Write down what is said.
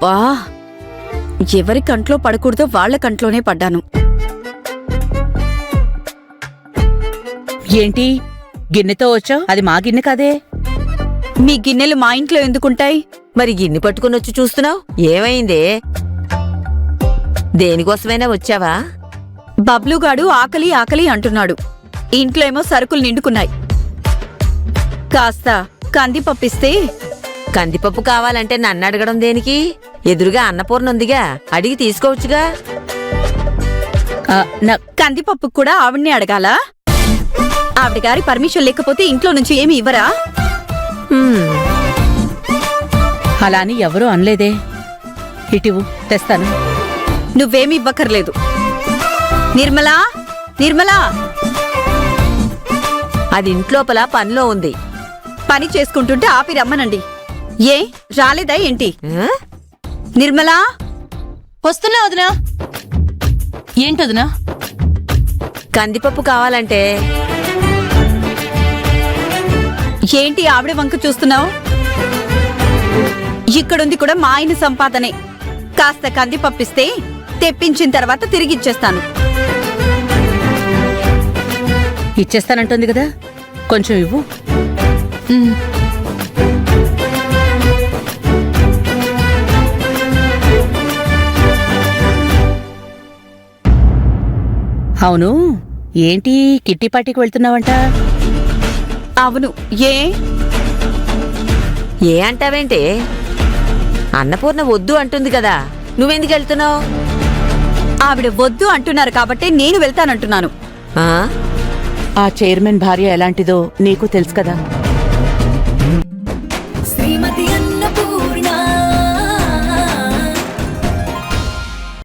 అబ్బా, ఎవరి కంట్లో పడకూడదో వాళ్ల కంట్లోనే పడ్డాను. ఏంటి గిన్నెతో వచ్చావు? అది మా గిన్నె కాదే. మీ గిన్నెలు మా ఇంట్లో ఎందుకుంటాయి? మరి గిన్నె పట్టుకుని వచ్చి చూస్తున్నావు, ఏమైందే? దేనికోసమైనా వచ్చావా? బబ్లుగాడు ఆకలి ఆకలి అంటున్నాడు. ఇంట్లో ఏమో సరుకులు నిండుకున్నాయి. కాస్త కందిపప్పిస్తే. కందిపప్పు కావాలంటే నన్ను అడగడం దేనికి? ఎదురుగా అన్నపూర్ణ ఉందిగా, అడిగి తీసుకోవచ్చుగా. కందిపప్పు కూడా ఆవిడ్నే అడగాలా? ఆవిడ గారి పర్మిషన్ లేకపోతే ఇంట్లో నుంచి ఏమి ఇవ్వరా? అలా అని ఎవరూ అనలేదే. ఇటివు తెస్తాను. నువ్వేమి ఇవ్వక్కర్లేదు. నిర్మలా, నిర్మలా, అది ఇంట్లోపల పనిలో ఉంది. పని చేసుకుంటుంటే ఆపి రమ్మనండి. ఏ రాలేదా ఏంటి? నిర్మలా, వస్తున్నా వదినా. ఏంటొదినా? కందిపప్పు కావాలంటే. ఏంటి ఆవిడ వంక చూస్తున్నావు? ఇక్కడుంది కూడా మా ఆయన సంపాదనే. కాస్త కందిపప్పిస్తే తెప్పించిన తర్వాత తిరిగిచ్చేస్తాను. ఇచ్చేస్తానంటుంది కదా, కొంచెం ఇవ్వు. అవును, ఏంటి కిట్టి పార్టీకి వెళ్తున్నావంట? అవును. ఏ అంటావేంటే? అన్నపూర్ణ వద్దు అంటుంది కదా, నువ్వెందుకు వెళ్తున్నావు? ఆవిడ వద్దు అంటున్నారు కాబట్టి నేను వెళ్తానంటున్నాను. ఆ చైర్మన్ భార్య ఎలాంటిదో నీకు తెలుసు కదా.